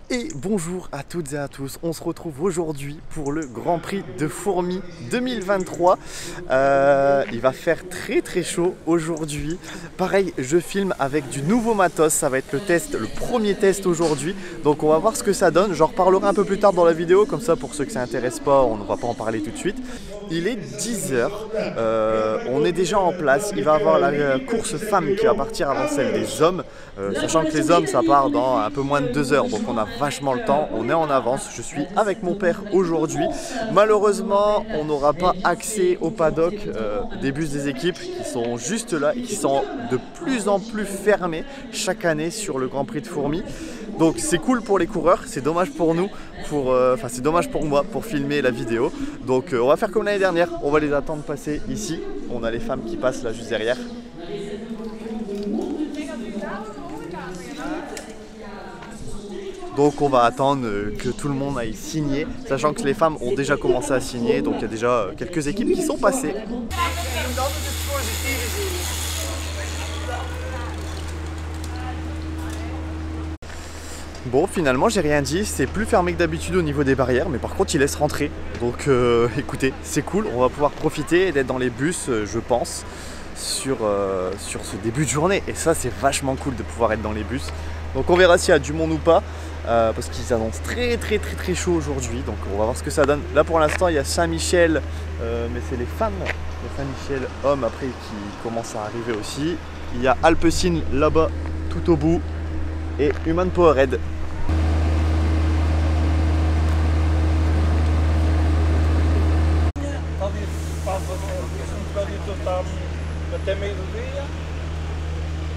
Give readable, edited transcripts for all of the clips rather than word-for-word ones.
Et bonjour à toutes et à tous, on se retrouve aujourd'hui pour le Grand Prix de Fourmies 2023. Il va faire très chaud aujourd'hui. Pareil, je filme avec du nouveau matos, ça va être le premier test aujourd'hui. Donc on va voir ce que ça donne, j'en reparlerai un peu plus tard dans la vidéo, comme ça pour ceux que ça n'intéresse pas, on ne va pas en parler tout de suite. Il est 10h, on est déjà en place, il va y avoir la course femme qui va partir avant celle des hommes, sachant que les hommes ça part dans un peu moins de 2 heures, donc on a vachement le temps, on est en avance. Je suis avec mon père aujourd'hui. Malheureusement, on n'aura pas accès au paddock des bus des équipes qui sont juste là et qui sont de plus en plus fermés chaque année sur le Grand Prix de Fourmies. Donc c'est cool pour les coureurs, c'est dommage pour nous, c'est dommage pour moi pour filmer la vidéo. Donc on va faire comme l'année dernière, on va les attendre passer ici. On a les femmes qui passent là juste derrière. Donc on va attendre que tout le monde aille signer, sachant que les femmes ont déjà commencé à signer, donc il y a déjà quelques équipes qui sont passées. Bon, finalement j'ai rien dit, c'est plus fermé que d'habitude au niveau des barrières, mais par contre ils laissent rentrer. Donc écoutez, c'est cool, on va pouvoir profiter d'être dans les bus, je pense, sur ce début de journée. Et ça c'est vachement cool de pouvoir être dans les bus. Donc on verra s'il y a du monde ou pas, parce qu'ils annoncent très chaud aujourd'hui, donc on va voir ce que ça donne. Là pour l'instant il y a Saint-Michel, mais c'est les femmes, il y a Saint-Michel hommes après qui commencent à arriver aussi. Il y a Alpecin là-bas tout au bout et Human Powerhead. Até meio-dia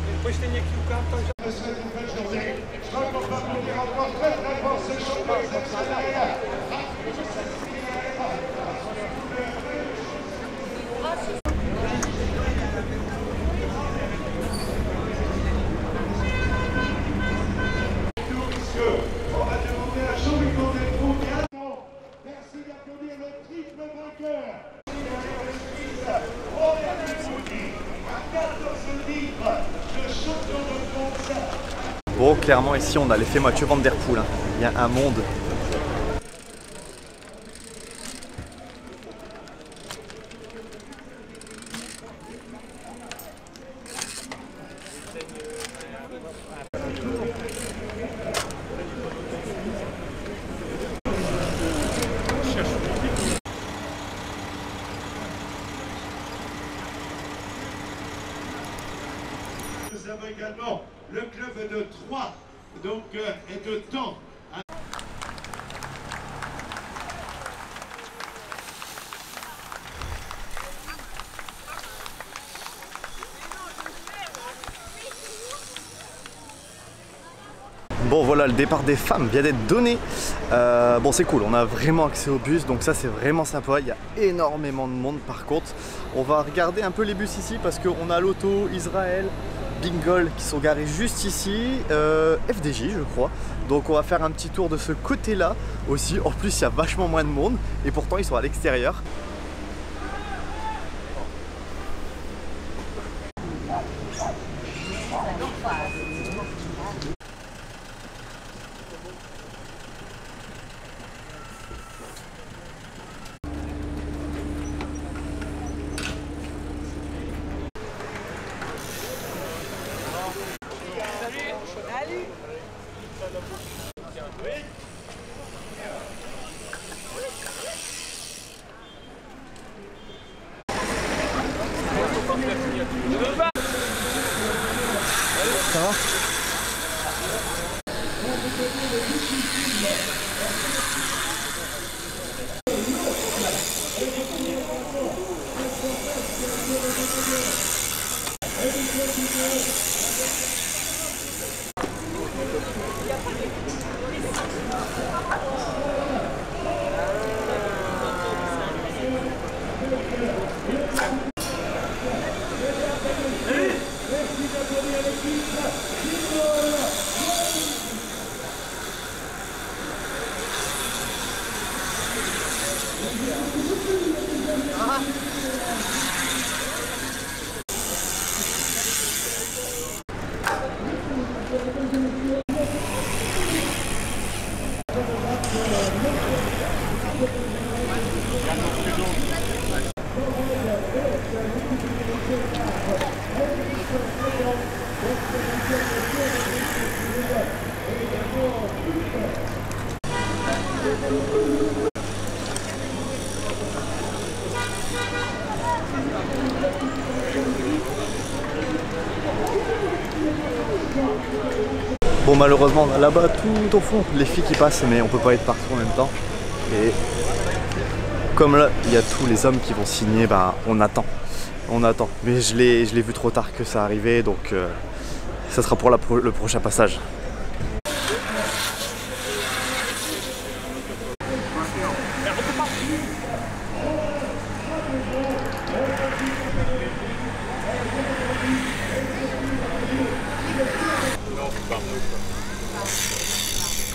e depois tenho aqui o carro para já. Bon, clairement ici on a l'effet Mathieu Van Der Poel, hein. Il y a un monde. Nous avons également le club de Troyes, donc, et de Temps. Bon voilà, le départ des femmes vient d'être donné. Bon c'est cool, on a vraiment accès au bus, donc ça c'est vraiment sympa. Il y a énormément de monde par contre. On va regarder un peu les bus ici parce qu'on a l'auto, Israël, Bingol qui sont garés juste ici, FDJ je crois. Donc on va faire un petit tour de ce côté là aussi. En plus il y a vachement moins de monde et pourtant ils sont à l'extérieur. Ça va ? Bon, malheureusement on a là-bas tout au fond les filles qui passent, mais on peut pas être partout en même temps. Et comme là il y a tous les hommes qui vont signer, bah on attend. Mais je l'ai vu trop tard que ça arrivait, donc ça sera pour le prochain passage.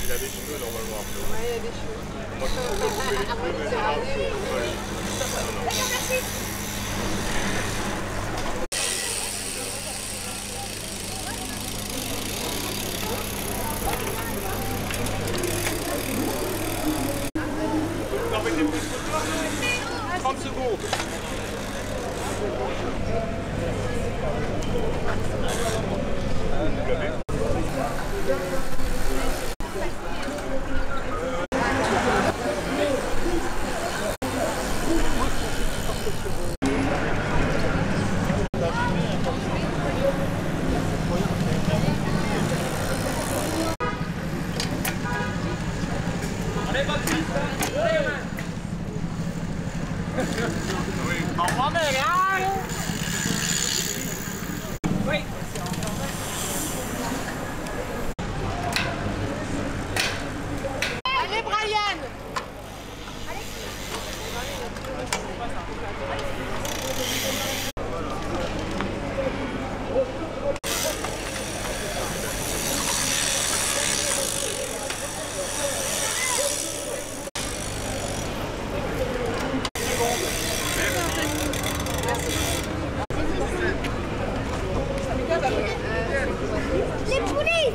Il a des cheveux normalement. Ouais, il a des cheveux. Moi, je peux couper les cheveux, mais c'est grave. Non, mais t'es plus 30 secondes. Allez Brian! Les poulets!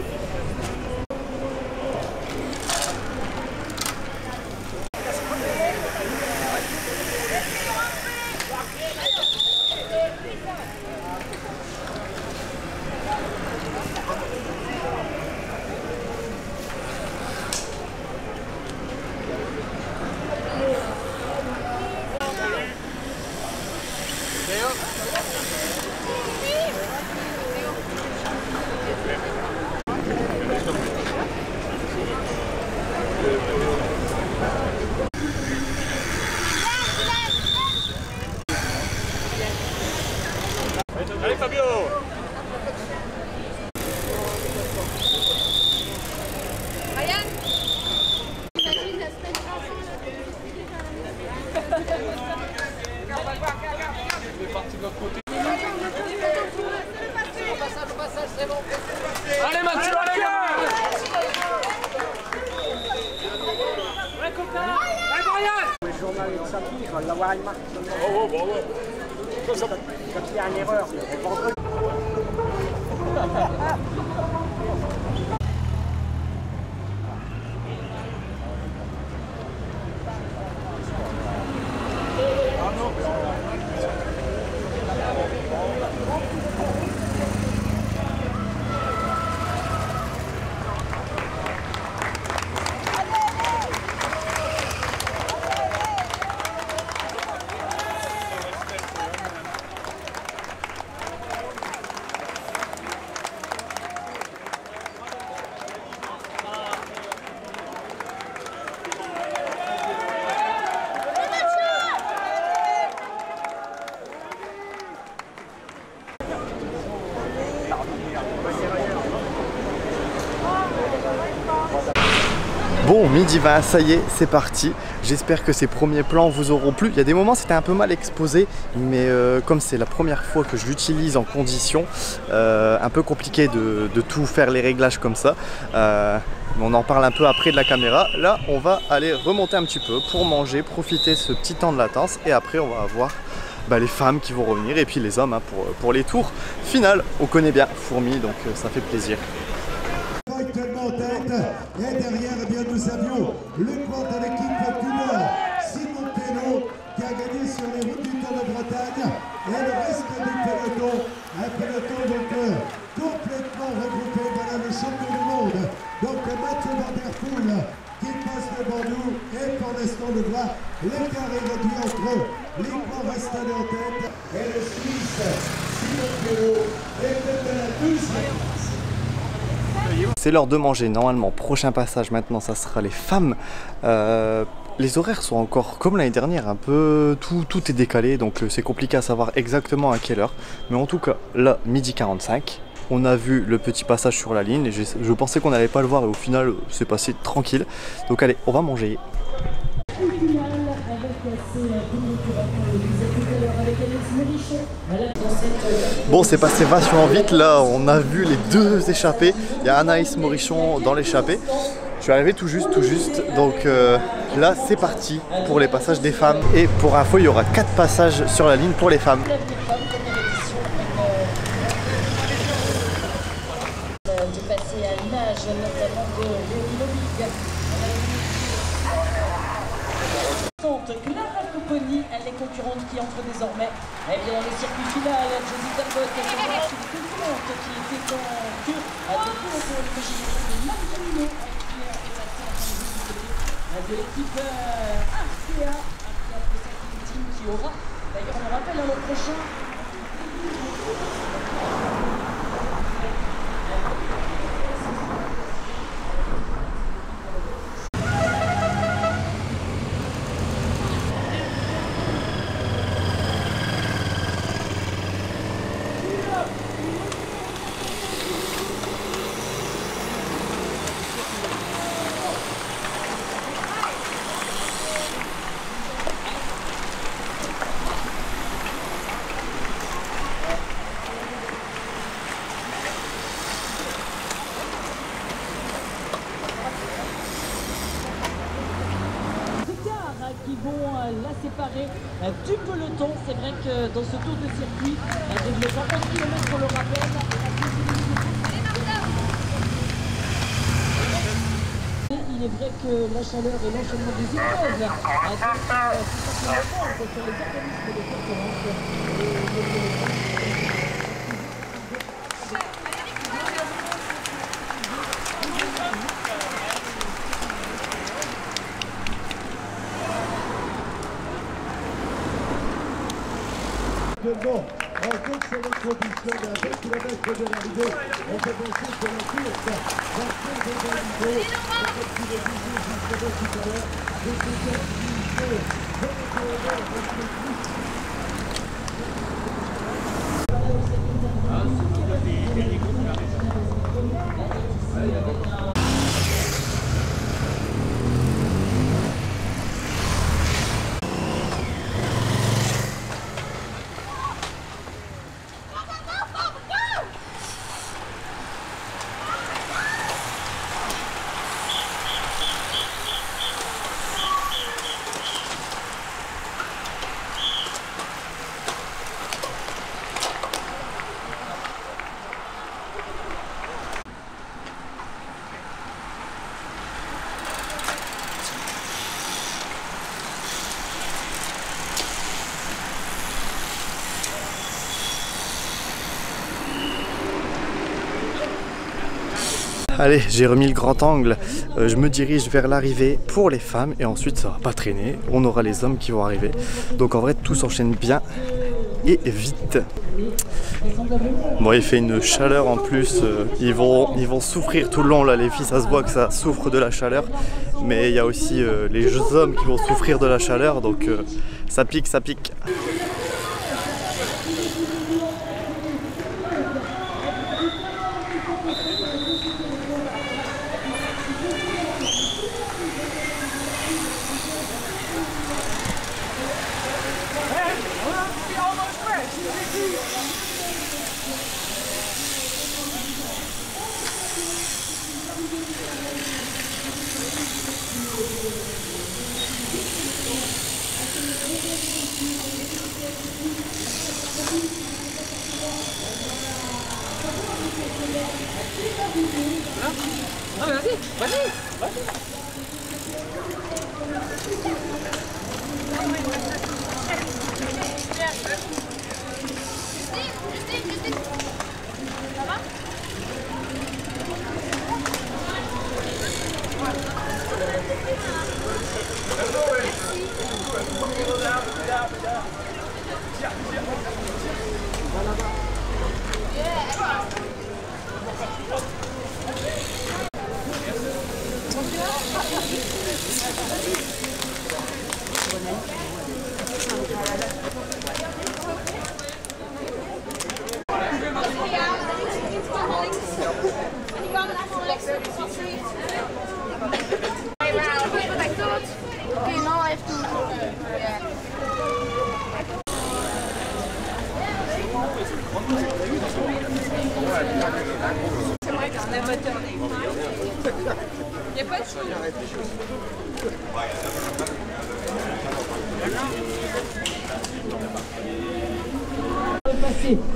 Allez Fabio! Brian! Imagine la semaine Allez maintenant les gars! Ouais, copain! Ouais, Brian! Le journal de samedi, je vais l'avoir une marque. Oh, bravo! Quand il y a une erreur, le vendredi. Bon, midi 20, ça y est, c'est parti. J'espère que ces premiers plans vous auront plu. Il y a des moments, c'était un peu mal exposé, mais comme c'est la première fois que je l'utilise en condition, un peu compliqué de tout faire les réglages comme ça. On en parle un peu après de la caméra. Là, on va aller remonter un petit peu pour manger, profiter de ce petit temps de latence. Et après, on va avoir les femmes qui vont revenir et puis les hommes pour les tours finales. On connaît bien Fourmi, donc ça fait plaisir. Actuellement en tête, et derrière, eh bien, nous avions le quart de l'équipe du Nord, Simon Pello, qui a gagné sur les routes du Tour de Bretagne, et le reste du peloton, un peloton donc complètement regroupé, voilà le champion du monde, donc Mathieu Van Der Poel qui passe devant nous, on le voit, l'écart est réduit entre eux. Les points restent en tête. Et le Suisse, Simon Pello, est peut-être à la deuxième place. C'est l'heure de manger. Normalement, prochain passage maintenant, ça sera les femmes. Les horaires sont encore comme l'année dernière, un peu tout est décalé, donc c'est compliqué à savoir exactement à quelle heure. Mais en tout cas, là, 12h45, on a vu le petit passage sur la ligne et je pensais qu'on n'allait pas le voir et au final, c'est passé tranquille. Donc allez, on va manger. Bon, c'est passé vachement vite. Là, on a vu les deux échappées. Il y a Anaïs Morichon dans l'échappée. Je suis arrivé tout juste. Donc là, c'est parti pour les passages des femmes. Et pour info, il y aura 4 passages sur la ligne pour les femmes. De passer à l'image notamment de Léonie Lobic. Clara Copponi, elle est concurrente qui entre désormais dans le circuit final. Josie Talbot, qui est concurrente qui était en queue depuis le tour de général de Marcelino, qui est passé en train de l'équipe Arkea Pro Team qui aura, d'ailleurs on le rappelle, l'an prochain. Qui vont la séparer du peloton. C'est vrai que dans ce tour de circuit, de 50 km, on le rappelle, il est vrai que la chaleur et l'enchaînement des épreuves tout simplement sur les organismes de concurrence. Actuellement, en d'excellentes conditions, à 20 km de l'arrivée, on peut penser que la course va très bien arriver. Comme tu le disais justement tout à l'heure, je peux dire Allez, j'ai remis le grand angle, je me dirige vers l'arrivée pour les femmes et ensuite ça va pas traîner, on aura les hommes qui vont arriver. Donc en vrai tout s'enchaîne bien et vite. Bon, il fait une chaleur en plus, ils vont souffrir tout le long là, les filles, ça se voit que ça souffre de la chaleur, mais il y a aussi les hommes qui vont souffrir de la chaleur, donc ça pique, ça pique. Ah, vas-y, vas-y, vas-y. Ça va?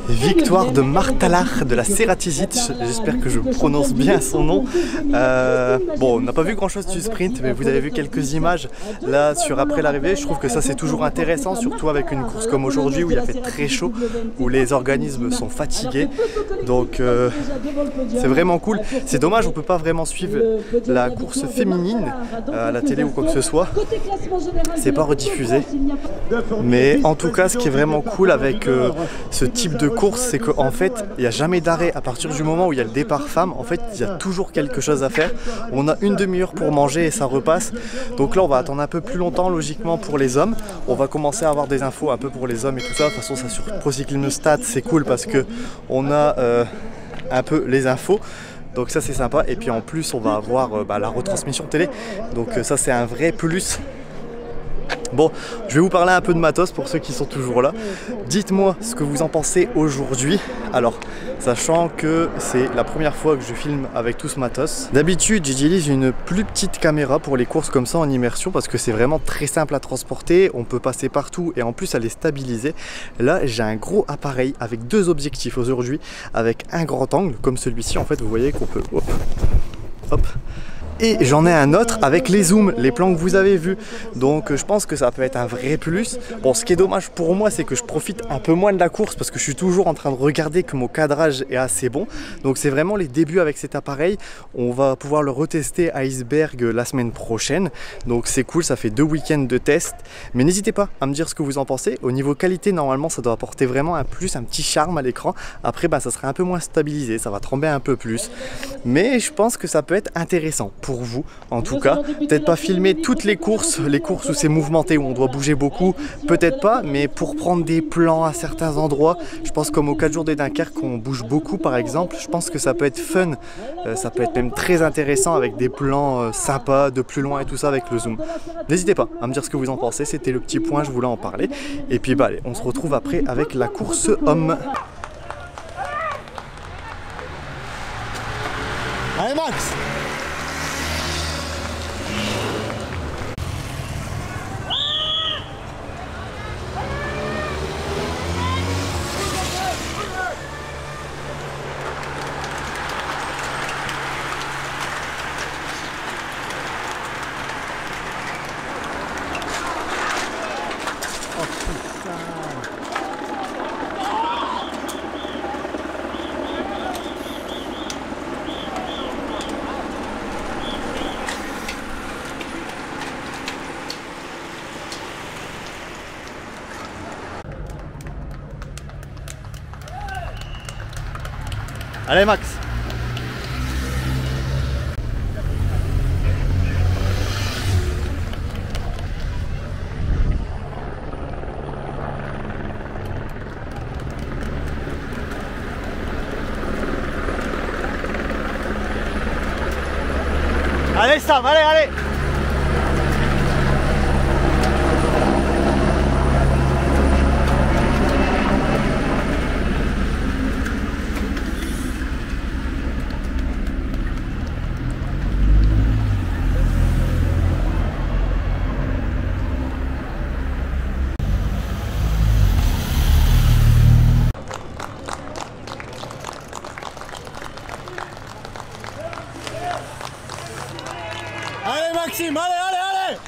Victoire de Martalach de la Cératizite, j'espère que je prononce bien son nom. Bon, on n'a pas vu grand chose du sprint, mais vous avez vu quelques images là sur après l'arrivée. Je trouve que ça c'est toujours intéressant, surtout avec une course comme aujourd'hui où il a fait très chaud, où les organismes sont fatigués. Donc c'est vraiment cool. C'est dommage, on peut pas vraiment suivre la course féminine à la télé ou quoi que ce soit. C'est pas rediffusé. Mais en tout cas, ce qui est vraiment cool avec ce type de course, c'est qu'en fait, il n'y a jamais d'arrêt. À partir du moment où il y a le départ femme, en fait, il y a toujours quelque chose à faire. On a une demi-heure pour manger et ça repasse. Donc là, on va attendre un peu plus longtemps, logiquement, pour les hommes. On va commencer à avoir des infos un peu pour les hommes et tout ça. De toute façon, ça sur ProCycling Stats, c'est cool parce que on a un peu les infos. Donc ça, c'est sympa. Et puis en plus, on va avoir la retransmission télé. Donc ça, c'est un vrai plus. Bon, je vais vous parler un peu de matos pour ceux qui sont toujours là. Dites-moi ce que vous en pensez aujourd'hui. Alors, sachant que c'est la première fois que je filme avec tout ce matos. D'habitude, j'utilise une plus petite caméra pour les courses comme ça en immersion parce que c'est vraiment très simple à transporter. On peut passer partout et en plus, elle est stabilisée. Là, j'ai un gros appareil avec deux objectifs aujourd'hui, avec un grand angle comme celui-ci. En fait, vous voyez qu'on peut... Hop, hop. Et j'en ai un autre avec les zooms, les plans que vous avez vus. Donc je pense que ça peut être un vrai plus. Bon, ce qui est dommage pour moi, c'est que je profite un peu moins de la course parce que je suis toujours en train de regarder que mon cadrage est assez bon. Donc c'est vraiment les débuts avec cet appareil. On va pouvoir le retester à Iceberg la semaine prochaine. Donc c'est cool, ça fait 2 week-ends de test. Mais n'hésitez pas à me dire ce que vous en pensez. Au niveau qualité, normalement, ça doit apporter vraiment un plus, un petit charme à l'écran. Après, ça sera un peu moins stabilisé, ça va trembler un peu plus. Mais je pense que ça peut être intéressant pour vous, en tout cas. Peut-être pas filmer toutes les courses où c'est mouvementé, où on doit bouger beaucoup, peut-être pas, mais pour prendre des plans à certains endroits, je pense comme aux 4 jours des Dunkerque, on bouge beaucoup par exemple, je pense que ça peut être fun, ça peut être même très intéressant avec des plans sympas, de plus loin et tout ça avec le zoom. N'hésitez pas à me dire ce que vous en pensez, c'était le petit point, je voulais en parler. Et puis allez, on se retrouve après avec la course homme. Allez Max! Allez Max! Allez Sam, allez, allez! Allez Maxime, allez, allez, allez!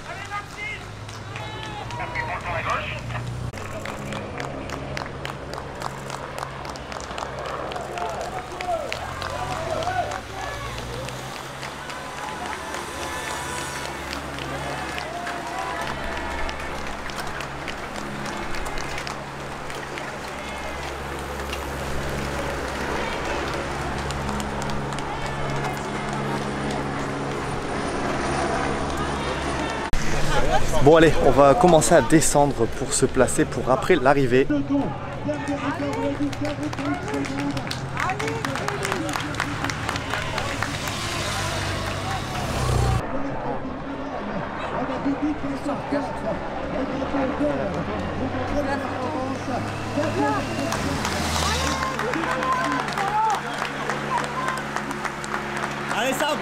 Bon allez, on va commencer à descendre pour se placer pour après l'arrivée. Allez Sam!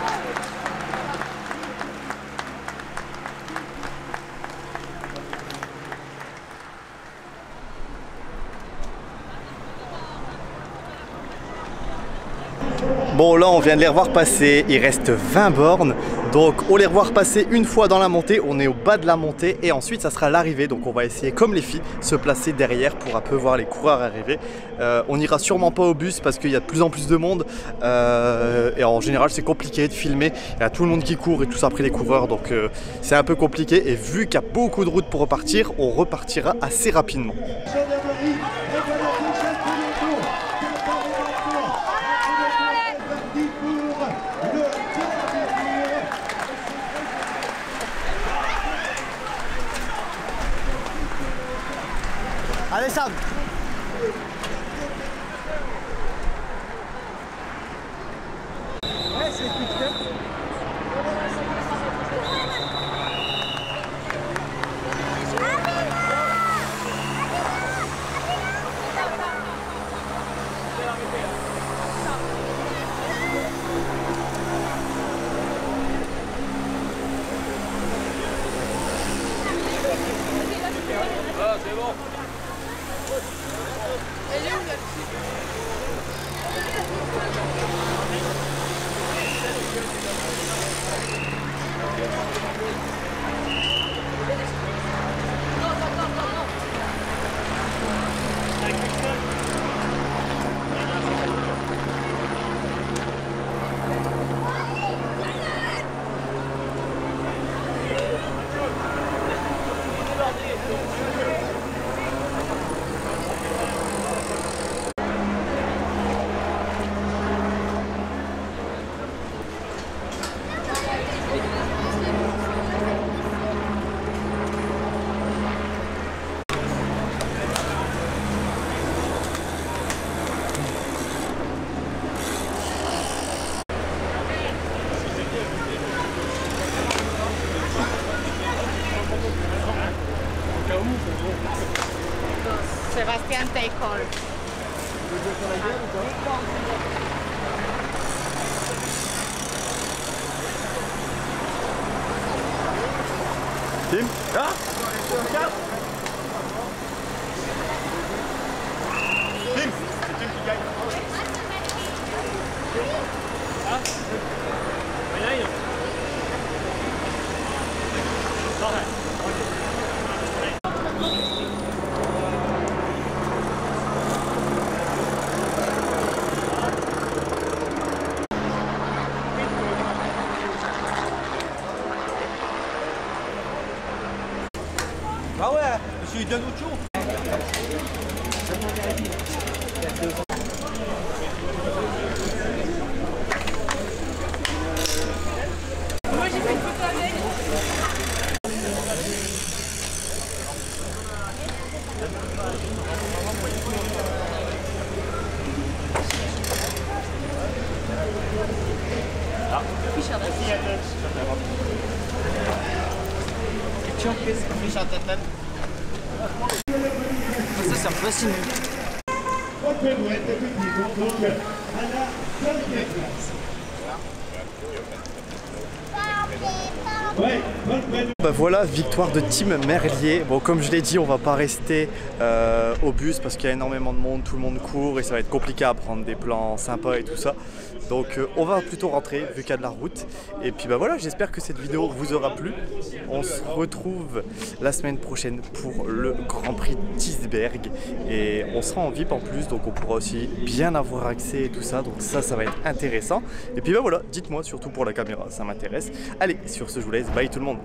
Bon là on vient de les revoir passer, il reste 20 bornes, donc on les revoir passer une fois dans la montée, on est au bas de la montée et ensuite ça sera l'arrivée, donc on va essayer comme les filles, se placer derrière pour un peu voir les coureurs arriver. On n'ira sûrement pas au bus parce qu'il y a de plus en plus de monde et en général c'est compliqué de filmer, il y a tout le monde qui court et tout ça après les coureurs, donc c'est un peu compliqué et vu qu'il y a beaucoup de routes pour repartir, on repartira assez rapidement. Allez Sam! Ouais, c'est tout. Ah, c'est bon. Sebastián Teicol. Tim? Ja? Tim? C'est Tim qui gagne. Ah ouais, monsieur il donne autre chose. Moi j'ai fait une photo avec. Ça c'est facile. Bah voilà, victoire de Team Merlier. Bon, comme je l'ai dit, on va pas rester au bus parce qu'il y a énormément de monde, tout le monde court et ça va être compliqué à prendre des plans sympas et tout ça. Donc on va plutôt rentrer vu qu'il y a de la route. Et puis bah voilà, j'espère que cette vidéo vous aura plu. On se retrouve la semaine prochaine pour le Grand Prix d'Isberg. Et on sera en VIP en plus, donc on pourra aussi bien avoir accès et tout ça. Donc ça va être intéressant. Et puis bah voilà, dites-moi surtout pour la caméra, ça m'intéresse. Allez, sur ce je vous laisse, bye tout le monde.